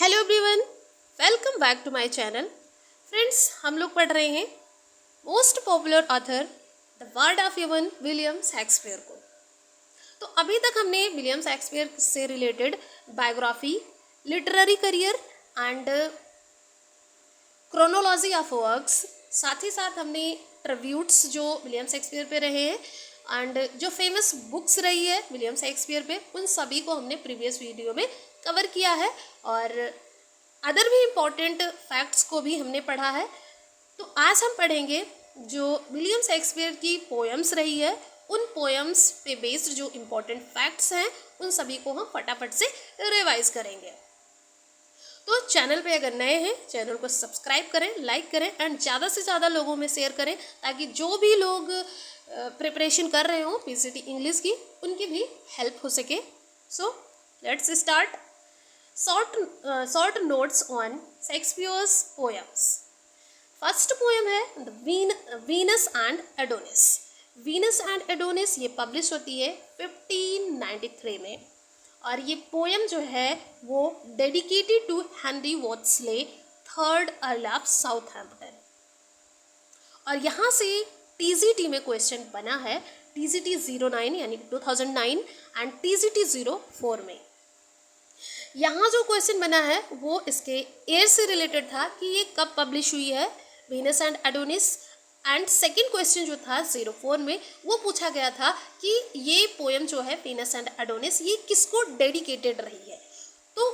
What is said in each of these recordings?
Hello everyone, welcome back to my channel. Friends, हम लोग पढ़ रहे हैं most popular author the word of Avon William Shakespeare को। तो अभी तक हमने विलियम शेक्सपियर से related biography, literary career and chronology of works, साथ ही साथ हमने ट्रिब्यूट्स जो विलियम शेक्सपियर पे रहे हैं एंड जो फेमस बुक्स रही है विलियम शेक्सपियर पे, उन सभी को हमने प्रीवियस वीडियो में कवर किया है और अदर भी इम्पॉर्टेंट फैक्ट्स को भी हमने पढ़ा है। तो आज हम पढ़ेंगे जो विलियम शेक्सपियर की पोएम्स रही है, उन पोएम्स पे बेस्ड जो इम्पॉर्टेंट फैक्ट्स हैं उन सभी को हम फटाफट से रिवाइज करेंगे। तो चैनल पे अगर नए हैं, चैनल को सब्सक्राइब करें, लाइक करें एंड ज़्यादा से ज़्यादा लोगों में शेयर करें ताकि जो भी लोग प्रिपरेशन कर रहे हो पीसीटी इंग्लिश की, उनकी भी हेल्प हो सके। So let's start. Short notes on Shakespeare's poems. First poem है the Venus and Adonis. Venus and Adonis ये पब्लिश होती है 1593 में और ये पोएम जो है वो dedicated to Henry Wriothesley, third earl of Southampton. और यहाँ से टीजीटी में क्वेश्चन बना है, टीजीटी 09 यानी 2009 एंड टीजीटी 04 में। यहाँ जो क्वेश्चन बना है वो इसके ईयर से रिलेटेड था कि ये कब पब्लिश हुई है, Venus and Adonis. And second question जो था 04 में वो पूछा गया था कि ये पोएम जो है वीनस एंड एडोनिस ये किसको डेडिकेटेड रही है। तो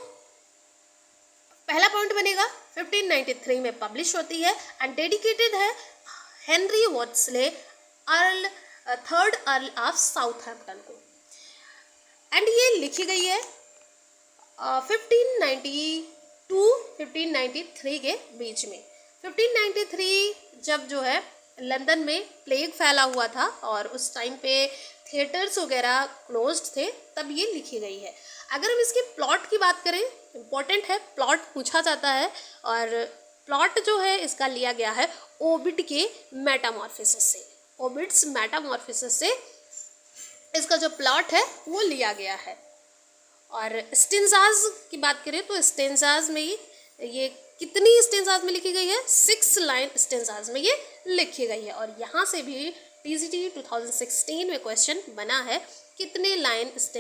पहला पॉइंट बनेगा 1593 में पब्लिश होती है एंड डेडिकेटेड है Henry Wriothesley, third earl of Southampton को। एंड ये लिखी गई है 1592-1593 के बीच में। 1593 जब जो है लंदन में प्लेग फैला हुआ था और उस टाइम पे थिएटर्स वगैरह क्लोज्ड थे, तब ये लिखी गई है। अगर हम इसके प्लॉट की बात करें, इम्पोर्टेंट है, प्लॉट पूछा जाता है और प्लॉट जो है इसका लिया गया है ओबिड के मेटामॉर्फोसिस से। ओबिड्स मेटामॉर्फोसिस से इसका जो प्लॉट है वो लिया गया है। और स्टेंजाज की बात करें तो स्टेंजाज में ये कितनी स्टेंजाज में लिखी गई है, 6 लाइन स्टेंजाज में ये लिखी गई है। और यहाँ से भी टीजीटी 2016 में क्वेश्चन बना है कितने लाइन्स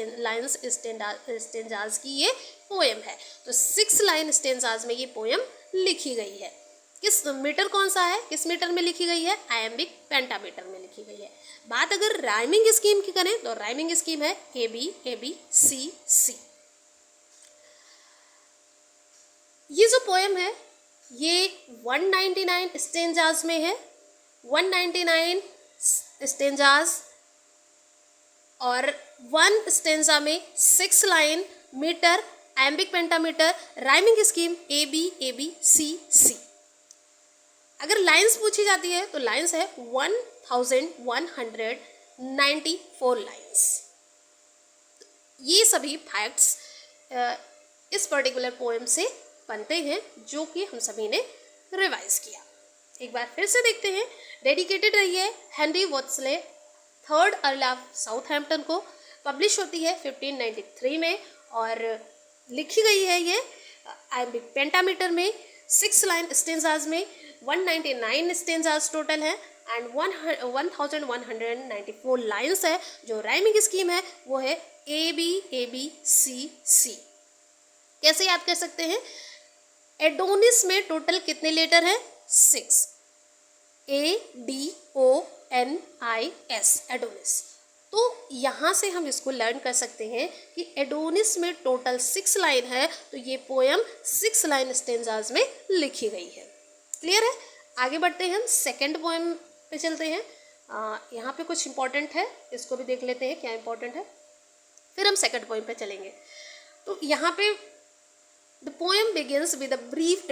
स्टेंजाज की ये पोएम है। तो 6 लाइन स्टेंजाज में ये पोएम लिखी गई है। किस मीटर कौन सा है, किस मीटर में लिखी गई है, आयम्बिक पेंटामीटर में लिखी गई है। बात अगर राइमिंग स्कीम की करें तो राइमिंग स्कीम है AB C। ये जो पोएम है ये 199 स्टेंजाज में है, 199 स्टेंजाज और 1 स्टेंजा में 6 line, metre iambic pentameter, rhyming scheme ABC। अगर लाइंस पूछी जाती है तो लाइंस है 1194 लाइंस। ये सभी फैक्ट्स इस पर्टिकुलर पोएम से बनते हैं जो कि हम सभी ने रिवाइज किया। एक बार फिर से देखते हैं। डेडिकेटेड रही है Henry Wriothesley, third earl of Southampton को, पब्लिश होती है 1593 में और लिखी गई है ये आयम्बिक पेंटामीटर में, 6 लाइन स्टेंजाज में, 199 स्टेंजाज टोटल है एंड 1194 लाइन्स है। जो राइमिंग स्कीम है वो है ABC। कैसे याद कर सकते हैं, एडोनिस में टोटल कितने लेटर हैं, 6, ADONIS, एडोनिस। तो यहाँ से हम इसको लर्न कर सकते हैं कि एडोनिस में टोटल 6 लाइन है, तो ये पोएम 6 लाइन स्टेंजाज में लिखी गई है। क्लियर है। आगे बढ़ते हैं, हम सेकंड पोएम पे चलते हैं। यहाँ पे कुछ इंपॉर्टेंट है, इसको भी देख लेते हैं क्या इंपॉर्टेंट है, फिर हम सेकंड पोएम पे चलेंगे। तो यहाँ पे the poem begins with a brief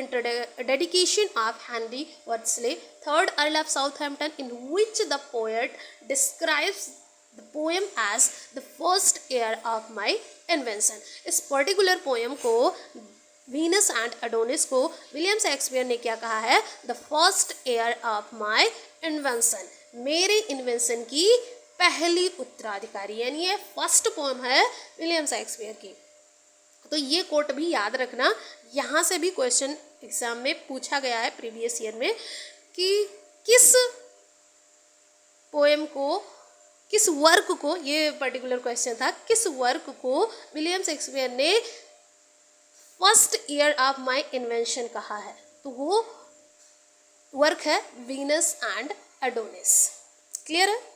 dedication of Henry Worsley, third Earl of Southampton, in which the poet describes the poem as the first year of my invention। इस particular poem को, Venus and Adonis को, William Shakespeare ने क्या कहा है, the first year of my invention, मेरे invention की पहली उत्तराधिकारी, यानी ये फर्स्ट पोएम है विलियम शेक्सपियर की। तो ये कोट भी याद रखना, यहाँ से भी क्वेश्चन एग्जाम में पूछा गया है प्रीवियस ईयर में कि किस पोएम को, किस वर्क को, ये पर्टिकुलर क्वेश्चन था, किस वर्क को विलियम शेक्सपियर ने first year of my invention कहा है। तो वो वर्क है वीनस एंड एडोनिस। क्लियर है।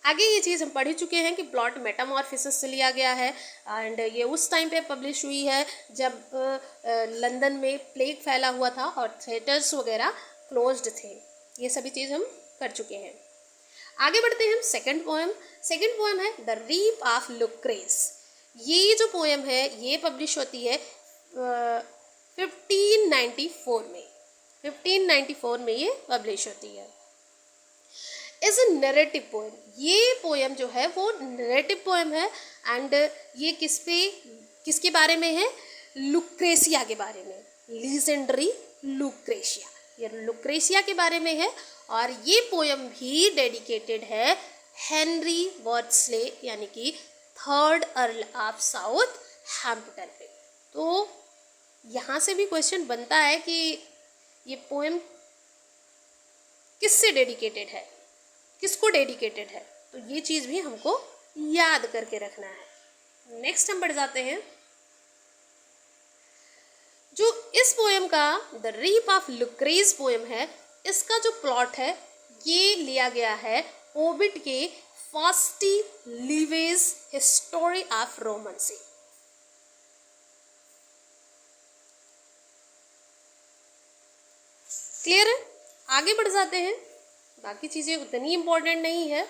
आगे ये चीज़ हम पढ़ ही चुके हैं कि प्लॉट मेटामॉर्फोसिस से लिया गया है एंड ये उस टाइम पे पब्लिश हुई है जब लंदन में प्लेग फैला हुआ था और थिएटर्स वगैरह क्लोज्ड थे। ये सभी चीज़ हम कर चुके हैं। आगे बढ़ते हैं हम सेकंड पोएम है द रीप ऑफ लुक्रेस। ये जो पोएम है ये पब्लिश होती है 1594 में ये पब्लिश होती है। Is a narrative poem. ये पोएम जो है वो नरेटिव पोएम है एंड ये किसके बारे में है, लुक्रेशिया के बारे में, लीजेंडरी लुक्रेशिया, ये लुक्रेशिया के बारे में है। और ये पोएम भी डेडिकेटेड है हेनरी वर्ड्सले यानी कि third earl of south Hampton पे। तो यहाँ से भी क्वेश्चन बनता है कि ये पोएम किससे डेडिकेटेड है, किसको डेडिकेटेड है, तो ये चीज़ भी हमको याद करके रखना है। नेक्स्ट हम बढ़ जाते हैं। जो इस पोएम का द रीप ऑफ लुक्रेस पोएम है, इसका जो प्लॉट है ये लिया गया है ओविड के फास्टी लीवेज हिस्टोरी ऑफ रोमांसी। क्लियर है। आगे बढ़ जाते हैं। बाकी चीज़ें उतनी इम्पोर्टेंट नहीं है,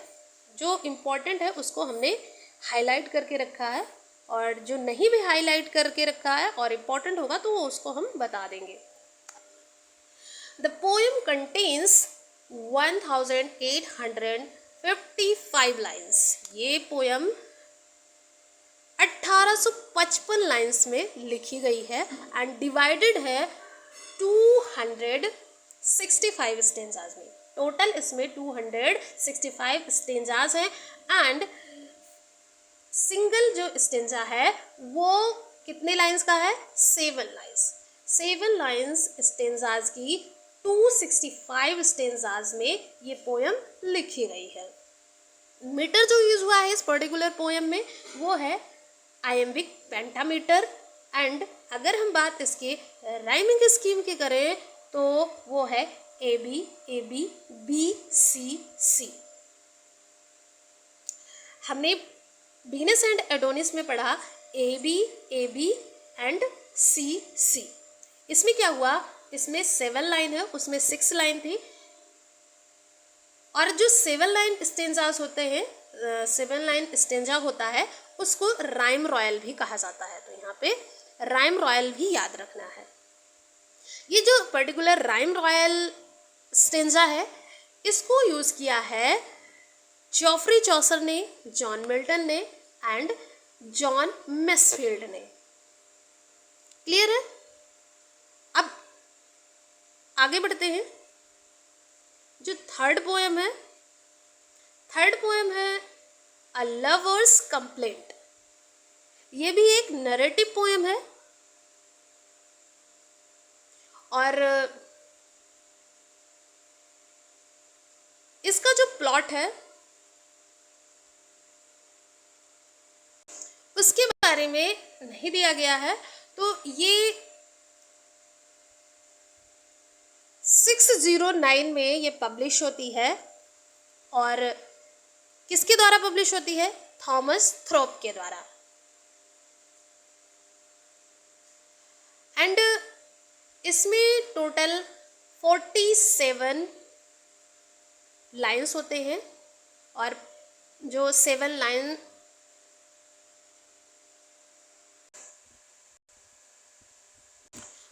जो इम्पोर्टेंट है उसको हमने हाईलाइट करके रखा है और जो नहीं भी हाईलाइट करके रखा है और इम्पोर्टेंट होगा तो वो उसको हम बता देंगे। The poem contains 1855 lines. ये पोएम 1855 लाइन्स में लिखी गई है एंड डिवाइडेड है 265 स्टेंजाज में। टोटल इसमें 265 स्टेंजाज हैं एंड सिंगल जो स्टेंजा है वो कितने लाइंस का है, 7 लाइंस। 7 लाइंस स्टेंजाज की 265 स्टेंजाज में ये पोएम लिखी गई है। मीटर जो यूज हुआ है इस पर्टिकुलर पोएम में वो है आयम्बिक पेंटामीटर एंड अगर हम बात इसके राइमिंग स्कीम की करें तो वो है AB AB BCC। हमने वीनस एंड एडोनिस में पढ़ा AB AB एंड CC। इसमें क्या हुआ, इसमें 7 लाइन है, उसमें 6 लाइन थी और जो 7 लाइन स्टेंजास होते हैं, 7 लाइन स्टेंजा होता है उसको राइम रॉयल भी कहा जाता है। तो यहाँ पे राइम रॉयल भी याद रखना है। ये जो पर्टिकुलर राइम रॉयल स्टेंजा है इसको यूज़ किया है जॉफ्री चॉसर ने, जॉन मिल्टन ने एंड जॉन मैसफील्ड ने। क्लियर है। अब आगे बढ़ते हैं। जो थर्ड पोएम है अ लवर्स कंप्लेंट। ये भी एक नरेटिव पोएम है और इसका जो प्लॉट है उसके बारे में नहीं दिया गया है। तो ये 609 में ये पब्लिश होती है और किसके द्वारा पब्लिश होती है, थॉमस थ्रोप के द्वारा। एंड इसमें टोटल 47 लाइन्स होते हैं और जो 7 लाइन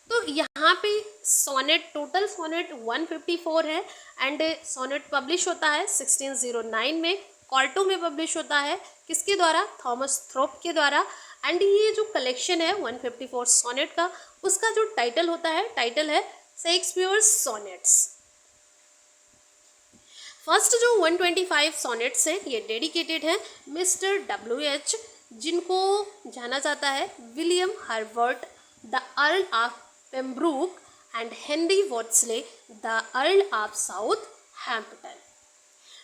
तो यहाँ पे सोनेट, टोटल सोनेट 154 है एंड सोनेट पब्लिश होता है 1609 में, कॉल्टो में पब्लिश होता है किसके द्वारा, थॉमस थ्रोप के द्वारा। एंड ये जो कलेक्शन है 154 सोनेट का, उसका जो टाइटल होता है, टाइटल है शेक्सपियर्स सोनेट्स। फर्स्ट जो 125 सोनेट्स हैं ये डेडिकेटेड हैं मिस्टर W.H. जिनको जाना जाता है William Herbert the earl of Pembroke and Henry Wriothesley the earl of Southampton.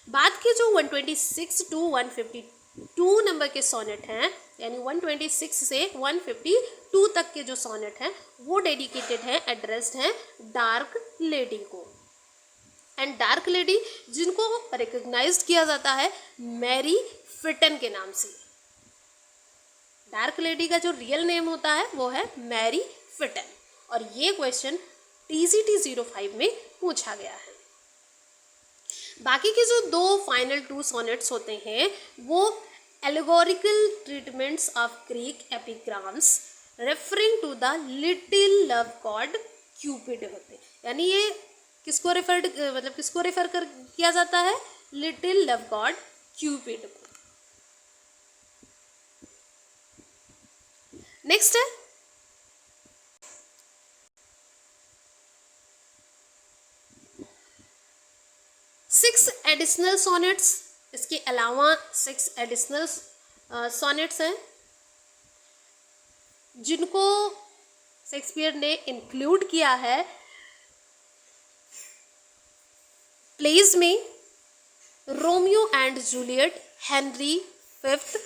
बात की जो 126 टू 152 नंबर के सोनेट हैं, यानी 126 से 152 तक के जो सोनेट हैं वो डेडिकेटेड हैं, एड्रेस्ड हैं डार्क लेडी को। एंड डार्क लेडी जिनको रिकग्नाइज्ड किया जाता है मैरी फिटन के नाम से। डार्क लेडी का जो रियल नेम होता है वो है मैरी फिटन, और ये क्वेश्चन TGT 05 में पूछा गया है। बाकी के जो दो फाइनल 2 सोनेट्स होते हैं वो allegorical treatments of Greek epigrams referring to the little love god Cupid होते हैं। यानी ये किसको रेफर कर किया जाता है? लिटिल लव गॉड क्यूपिड को। नेक्स्ट है सिक्स एडिशनल सोनेट्स। इसके अलावा 6 एडिशनल सोनेट्स हैं जिनको शेक्सपियर ने इंक्लूड किया है प्लेज में। Romeo and Juliet, Henry fifth,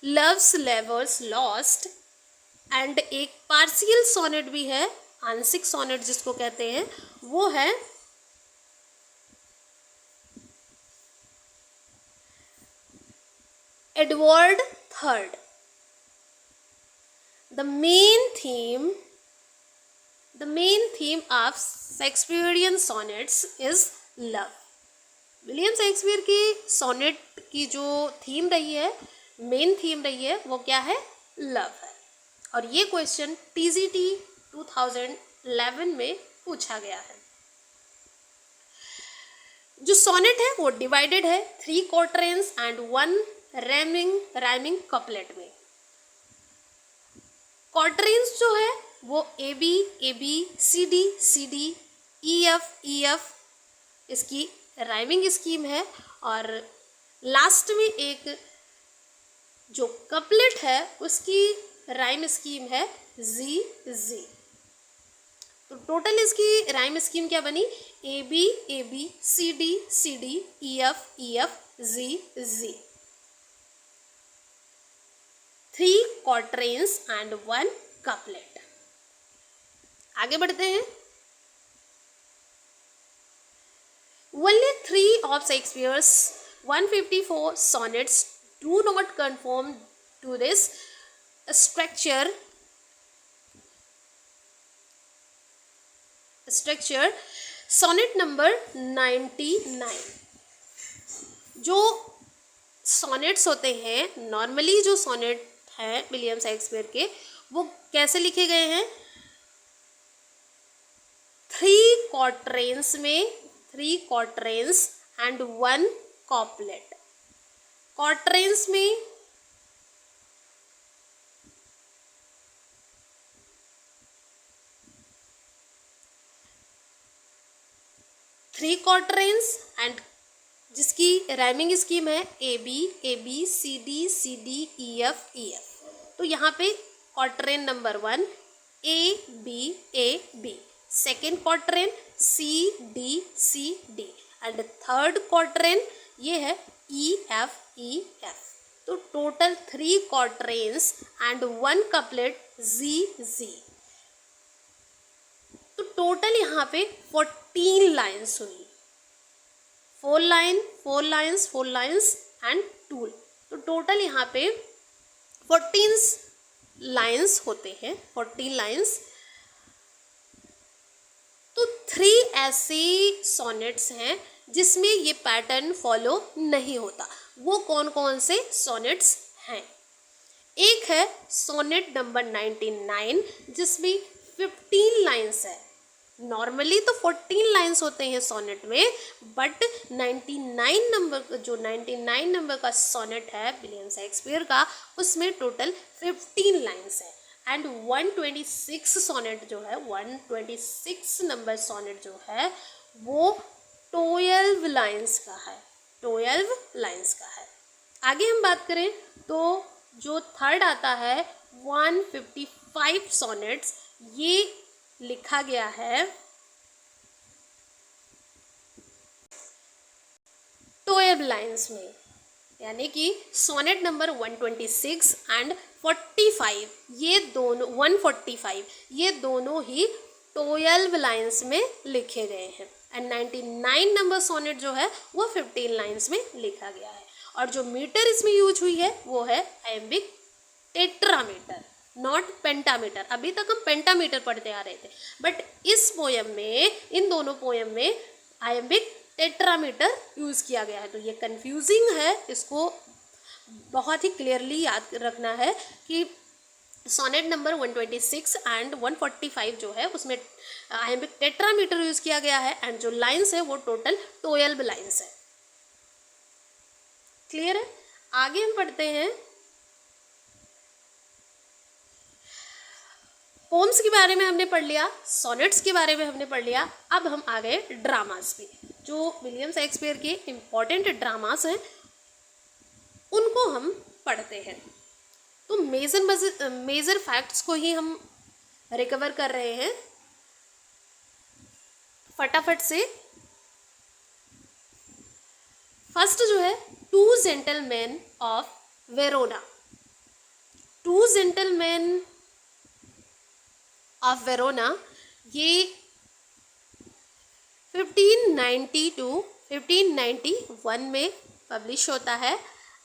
loves levers lost, and एक पार्शियल सोनेट भी है, आंशिक सोनेट जिसको कहते हैं, वो है Edward third. The main theme of Shakespearean sonnets is love. William Shakespeare की सोनेट की जो थीम रही है, मेन थीम रही है, वो क्या है? लव है। और ये क्वेश्चन TGT 2011 में पूछा गया है। जो सोनेट है वो डिवाइडेड है 3 क्वार्टरेंस एंड 1 राइमिंग कपलेट में। क्वार्टरेंस जो है वो AB, AB, CD, CD, EF, EF इसकी राइमिंग स्कीम है, और लास्ट में एक जो कपलेट है उसकी राइम स्कीम है Z, Z। तो टोटल इसकी राइम स्कीम क्या बनी? AB, AB, CD, CD, EF, EF, Z, Z। 3 quatrains and 1 couplet. आगे बढ़ते हैं। Only 3 of Shakespeare's 154 sonnets do not conform to this structure. Sonnet number 99। जो सोनेट्स होते हैं, नॉर्मली जो सोनेट हैं विलियम शेक्सपियर के, वो कैसे लिखे गए हैं? 3 क्वार्टरेंस में, 3 क्वार्टरेंस एंड 1 कॉपलेट। क्वार्टरेंस में थ्री क्वार्टरेंस एंड जिसकी राइमिंग स्कीम है AB, AB, CD, CD, EF, EF। तो यहाँ पे quatrain number 1 AB, AB, second quatrain CD, CD, and third quatrain ये है EF, EF। तो total 3 quatrains and 1 couplet Z, Z। तो टोटल यहाँ पे 14 लाइन्स हुई। 4 लाइन्स एंड 2। तो टोटल यहाँ पे 14 लाइन्स होते हैं, 14 लाइन्स। तो 3 ऐसे सोनेट्स हैं जिसमें ये पैटर्न फॉलो नहीं होता। वो कौन कौन से सोनेट्स हैं? एक है सोनेट नंबर 99 जिसमें 15 लाइन्स है। नॉर्मली तो 14 लाइन्स होते हैं सोनेट में, बट 99 नंबर का सोनेट है विलियम शेक्सपियर का, उसमें टोटल 15 लाइन्स है। एंड 126 सोनेट जो है, 126 नंबर सोनेट जो है वो 12 लाइन्स का है, 12 लाइन्स का है। आगे हम बात करें तो जो थर्ड आता है 155 सोनेट्स, ये लिखा गया है 12 लाइन्स में, यानी कि सोनेट नंबर 126 एंड 45 ये दोनों 145 ये दोनों ही 12 लाइन्स में लिखे गए हैं। एंड 99 नंबर सोनेट जो है वो 15 लाइन्स में लिखा गया है। और जो मीटर इसमें यूज हुई है वो है आयम्बिक टेट्रामीटर, नॉट पेंटामीटर। अभी तक हम पेंटामीटर पढ़ते आ रहे थे, बट इस पोयम में, इन दोनों पोयम में आयम्बिक टेट्रामीटर यूज़ किया गया है। तो ये कंफ्यूजिंग है, इसको बहुत ही क्लियरली याद रखना है कि सोनेट नंबर 126 एंड 145 जो है उसमें आयम्बिक टेट्रामीटर यूज़ किया गया है, एंड जो लाइन्स है वो टोटल 12 लाइन्स है। क्लियर है? आगे हम पढ़ते हैं पोम्स के बारे में हमने पढ़ लिया, सोनेट्स के बारे में हमने पढ़ लिया। अब हम आ गए ड्रामास पे। जो विलियम शेक्सपियर के इम्पॉर्टेंट ड्रामास हैं उनको हम पढ़ते हैं। तो मेजर फैक्ट्स को ही हम रिकवर कर रहे हैं फटाफट से। फर्स्ट जो है two gentleman of Verona. Two gentleman of Verona ये 1590 to 1591 में पब्लिश होता है।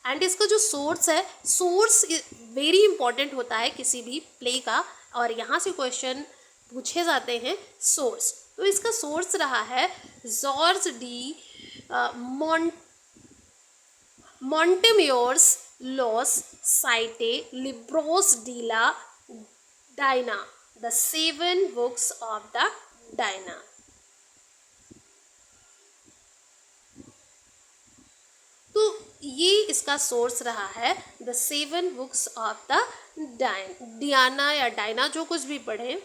एंड इसका जो सोर्स है, सोर्स वेरी इंपॉर्टेंट होता है किसी भी प्ले का, और यहाँ से क्वेश्चन पूछे जाते हैं सोर्स। तो इसका सोर्स रहा है Jorge de Montemayor's Los Siete Libros de la Diana, the 7 books of the Diana. तो ये इसका सोर्स रहा है the 7 books of the Diana या डायना, जो कुछ भी पढ़े।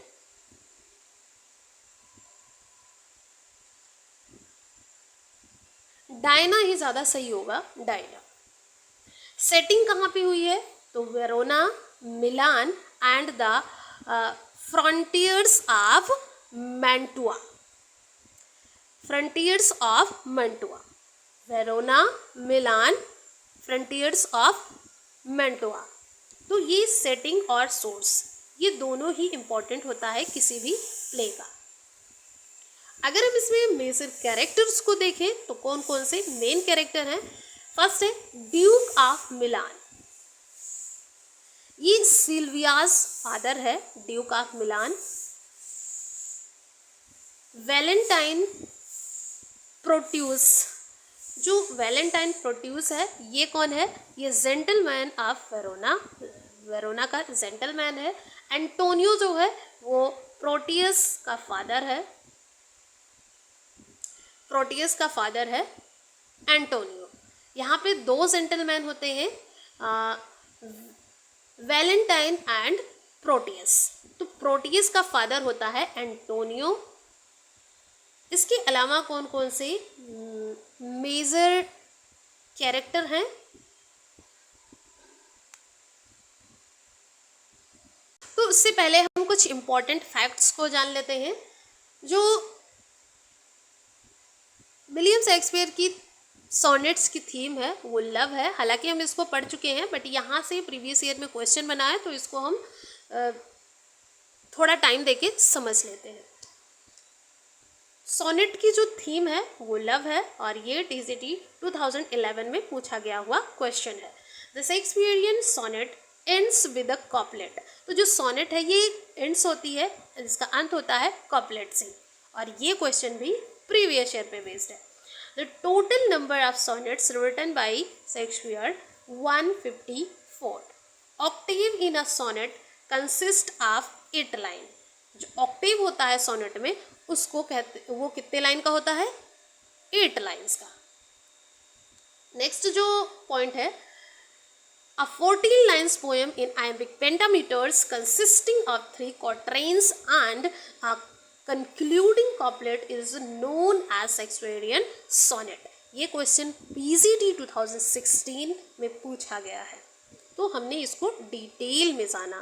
डायना ही ज़्यादा सही होगा, डायना। सेटिंग कहाँ पे हुई है? तो Verona, Milan and the frontiers of Mantua. Frontiers of Mantua, Verona, Milan, frontiers of Mantua. तो ये सेटिंग और सोर्स ये दोनों ही इम्पॉर्टेंट होता है किसी भी प्ले का। अगर हम इसमें मेजर कैरेक्टर्स को देखें तो कौन कौन से मेन कैरेक्टर हैं? फर्स्ट है ड्यूक ऑफ मिलान। ये सिल्वियाज फादर है, ड्यूक ऑफ मिलान। वैलेंटाइन प्रोट्यूस, जो वैलेंटाइन प्रोट्यूस है ये कौन है? ये जेंटलमैन ऑफ वेरोना, वेरोना का जेंटलमैन है। एंटोनियो जो है वो प्रोटियस का फादर है, प्रोटियस का फादर है एंटोनियो। यहाँ पे 2 जेंटलमैन होते हैं, वैलेंटाइन एंड प्रोटियस। तो प्रोटियस का फादर होता है एंटोनियो। इसके अलावा कौन कौन से मेजर कैरेक्टर हैं? तो उससे पहले हम कुछ इम्पॉर्टेंट फैक्ट्स को जान लेते हैं। जो विलियम शेक्सपियर की सोनेट्स की थीम है वो लव है। हालांकि हम इसको पढ़ चुके हैं, बट यहाँ से प्रीवियस ईयर में क्वेश्चन बना है तो इसको हम थोड़ा टाइम देके समझ लेते हैं। सोनेट की जो थीम है वो लव है, और ये TGT 2011 में पूछा गया हुआ क्वेश्चन है। The Shakespearean sonnet ends with a couplet. तो जो सोनेट है ये एंड्स होती है, इसका अंत होता है कॉपलेट से, और ये क्वेश्चन भी प्रीवियस ईयर पे बेस्ड है। The total number of sonnets written by Shakespeare 154। Octave in a sonnet consist of 8 line. जो ऑक्टेव होता है सोनेट में उसको कहते, वो कितने लाइन का होता है? 8 लाइन्स का। नेक्स्ट जो पॉइंट है, a 14 lines poem in iambic pentameters consisting of 3 quatrains and a concluding couplet is known as Shakespearean sonnet। ये क्वेश्चन PGT 2016 में पूछा गया है। तो हमने इसको डिटेल में जाना।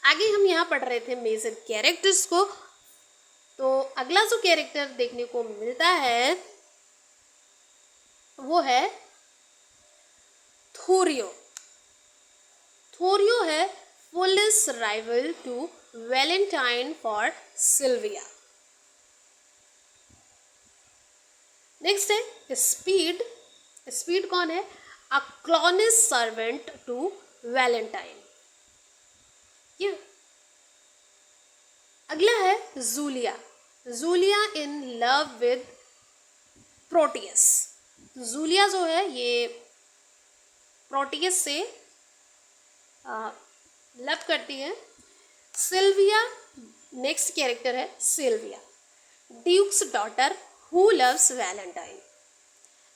आगे हम यहाँ पढ़ रहे थे मेजर कैरेक्टर्स को। तो अगला जो कैरेक्टर देखने को मिलता है वो है थोरियो। थोरियो है foolish rival to Valentine for Sylvia. Next है स्पीड। स्पीड कौन है? A clownish servant to Valentine. ये अगला है Julia. Julia in love with Proteus. Julia जो है ये प्रोटियस से लव करती है। सिल्विया नेक्स्ट कैरेक्टर है Sylvia, duke's daughter who loves Valentine.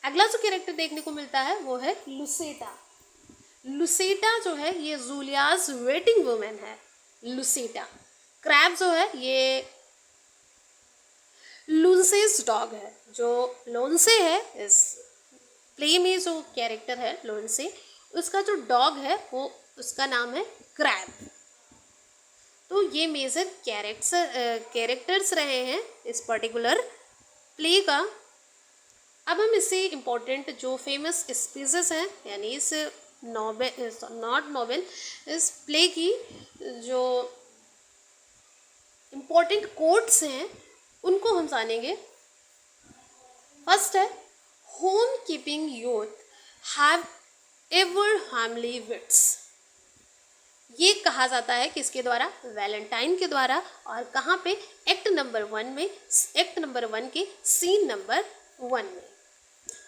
अगला जो कैरेक्टर देखने को मिलता है वो है लुसेटा। लुसेटा जो है ये जूलियाज वेटिंग वुमेन है, लुसेटा। क्रैब जो है ये लुनसेस डॉग है। जो लोनसे है इस प्ले में जो कैरेक्टर है लोनसे, उसका जो डॉग है वो उसका नाम है क्रैब। तो ये मेजर कैरेक्टर्स रहे हैं इस पर्टिकुलर प्ले का। अब हम इससे इम्पोर्टेंट जो फेमस स्पीचेस हैं यानी इस नॉवेल इस प्ले की जो इम्पोर्टेंट कोट्स हैं उनको हम जानेंगे। फर्स्ट है home keeping youth have ever homely wits. ये कहा जाता है किसके द्वारा? वैलेंटाइन के द्वारा। और कहाँ पे? एक्ट नंबर 1 में, एक्ट नंबर 1 के सीन नंबर 1 में।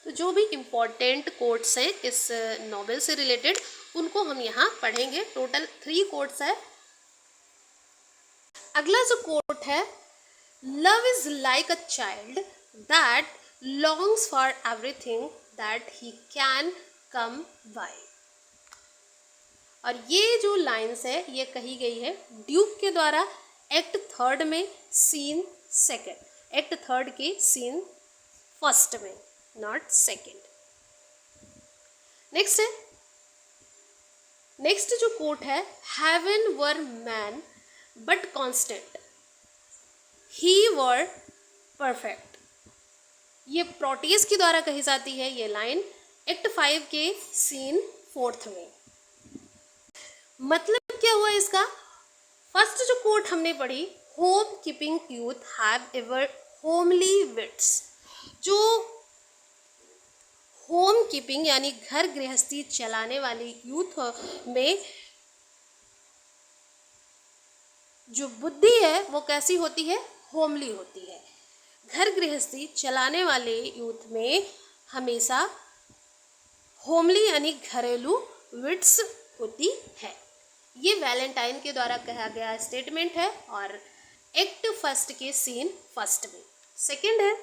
तो जो भी इम्पोर्टेंट कोट्स हैं इस नॉवेल से रिलेटेड उनको हम यहाँ पढ़ेंगे। टोटल 3 कोट्स है। अगला जो कोट है, love is like a child that longs for everything that he can come by. और ये जो लाइन्स है ये कही गई है ड्यूक के द्वारा एक्ट 3 में सीन 2, एक्ट 3 के सीन 1 में, नॉट 2। नेक्स्ट है, नेक्स्ट जो कोट है, heaven were man but constant he were perfect. ये प्रोटियस के द्वारा कही जाती है ये लाइन एक्ट 5 के सीन 4 में। मतलब क्या हुआ इसका? फर्स्ट जो कोट हमने पढ़ी, home keeping youth have ever homely wits. जो होम कीपिंग यानी घर गृहस्थी चलाने वाली यूथ में जो बुद्धि है वो कैसी होती है? होमली होती है। घर गृहस्थी चलाने वाले यूथ में हमेशा होमली यानी घरेलू विट्स होती है। ये वैलेंटाइन के द्वारा कहा गया स्टेटमेंट है और एक्ट 1 के सीन 1 में। सेकंड है,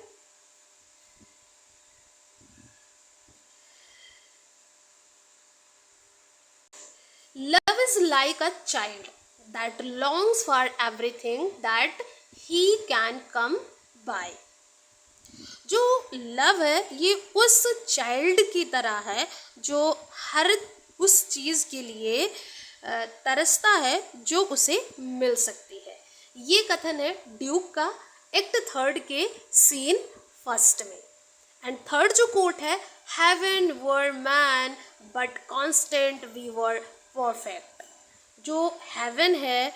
love is like a child that longs for everything that he can come by. जो लव है ये उस चाइल्ड की तरह है जो हर उस चीज़ के लिए तरसता है जो उसे मिल सकती है। ये कथन है ड्यूक का एक्ट 3 के सीन 1 में। एंड थर्ड जो कोट है, heaven were man but constant he were perfect. जो हेवन है,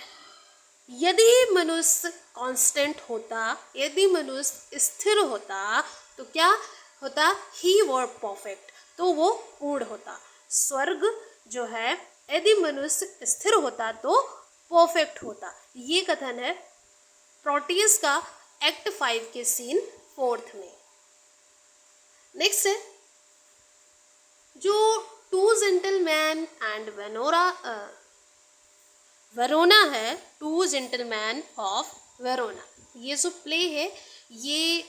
यदि मनुष्य कांस्टेंट होता, यदि मनुष्य स्थिर होता तो क्या होता? ही वर परफेक्ट, तो वो पूर्ण होता। स्वर्ग जो है, यदि मनुष्य स्थिर होता तो परफेक्ट होता। ये कथन है प्रोटियस का एक्ट 5 के सीन 4 में। नेक्स्ट है, जो टू जेंटलमैन एंड वेरोना है, टू जेंटलमैन ऑफ वेरोना। ये जो प्ले है ये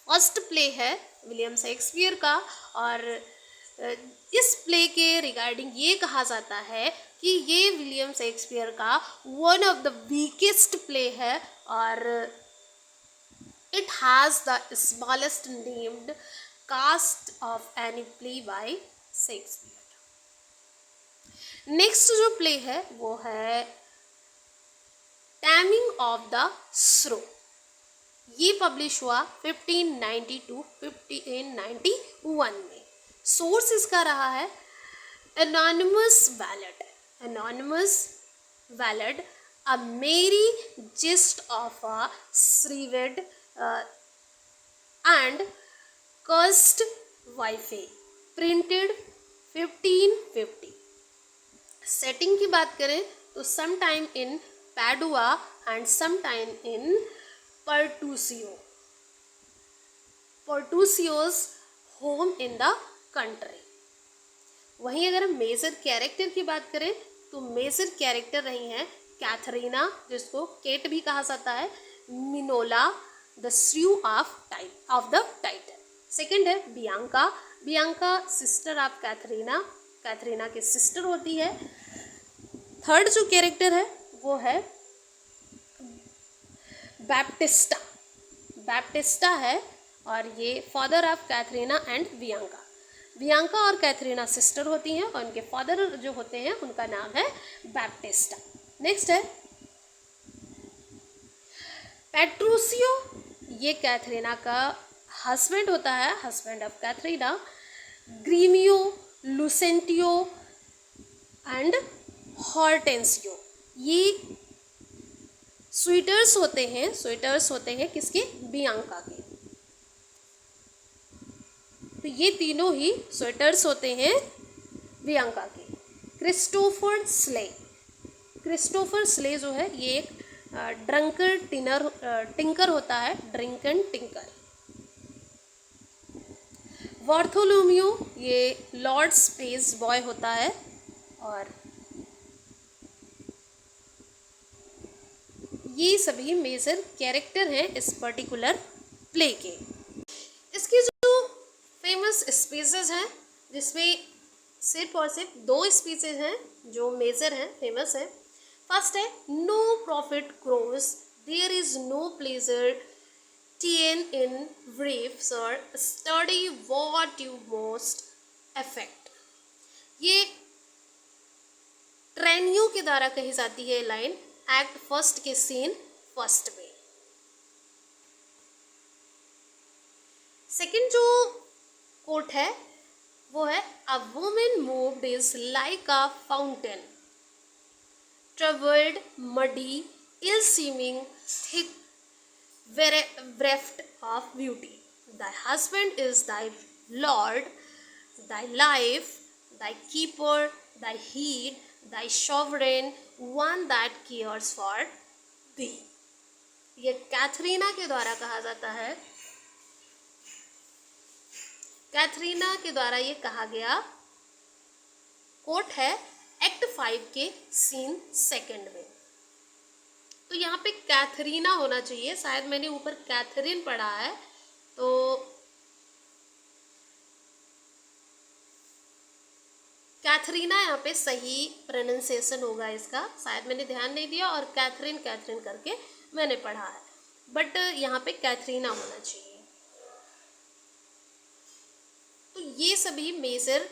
फर्स्ट प्ले है विलियम शेक्सपियर का। और इस प्ले के रिगार्डिंग ये कहा जाता है कि ये विलियम शेक्सपियर का one of the weakest play है और it has the smallest named cast of any play by Shakespeare. Next जो प्ले है वो है टैमिंग ऑफ द श्रो। ये पब्लिश हुआ 1592-1591 में। सोर्स इसका रहा है anonymous ballad a merry jest of a shrewd and curst wife, printed 1550। Setting की बात करें तो some time in Padua and some time in Petruchio's home in the country. वहीं अगर हम मेजर कैरेक्टर की बात करें तो मेजर कैरेक्टर रही हैं कैथरीना, जिसको केट भी कहा जाता है, मिनोला द श्रू ऑफ द टाइटन। सेकंड है बियांका सिस्टर ऑफ कैथरीना की सिस्टर होती है। थर्ड जो कैरेक्टर है वो है बैप्टिस्टा है और ये father of Katharina and Bianca और कैथरीना सिस्टर होती हैं और उनके फादर जो होते हैं उनका नाम है बैप्टिस्टा। नेक्स्ट है पेट्रोसियो, ये कैथरीना का हस्बैंड होता है, हस्बैंड ऑफ कैथरीना। ग्रीमियो, लुसेंटियो एंड हॉर्टेंसियो, ये स्वीटर्स होते हैं किसके? बियांका के। तो ये तीनों ही स्वेटर्स होते हैं बियांका के। क्रिस्टोफर स्ले जो है ये एक टिंकर होता है, ड्रिंकन टिंकर। वार्थोलोमियो ये लॉर्ड स्पेस बॉय होता है और ये सभी मेजर कैरेक्टर हैं इस पर्टिकुलर प्ले के। इसकी जो फेमस स्पीचेस हैं, जिसमें सिर्फ और सिर्फ 2 स्पीचेस हैं जो मेजर हैं, फेमस हैं। फर्स्ट है no profit grows there is no pleasure ta'en in brief sir study what you most affect. ये ट्रेनियों के द्वारा कही जाती है लाइन एक्ट फर्स्ट के सीन फर्स्ट में। सेकंड जो कोट है वो है a woman moved is like a fountain troubled muddy ill seeming thick bereft of beauty. Thy husband is thy lord, thy life, thy keeper, thy heed, thy sovereign, one that cares for thee. ये Katharina के द्वारा कहा जाता है, Katharina के द्वारा ये कहा गया कोट है एक्ट 5 के सीन सेकंड में। तो यहाँ पे कैथरीना होना चाहिए, शायद मैंने ऊपर कैथरीन पढ़ा है, तो कैथरीना यहाँ पे सही प्रोनाउंसिएशन होगा इसका, शायद मैंने ध्यान नहीं दिया और कैथरीन करके मैंने पढ़ा है, बट यहाँ पे कैथरीना होना चाहिए। तो ये सभी मेजर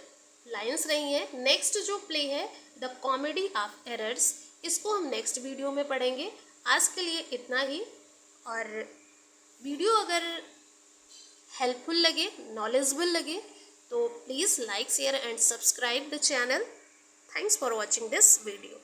लाइंस रही हैं। नेक्स्ट जो प्ले है द कॉमेडी ऑफ एरर्स, इसको हम नेक्स्ट वीडियो में पढ़ेंगे। आज के लिए इतना ही, और वीडियो अगर हेल्पफुल लगे, नॉलेजेबल लगे, तो please like share and subscribe the channel. Thanks for watching this video.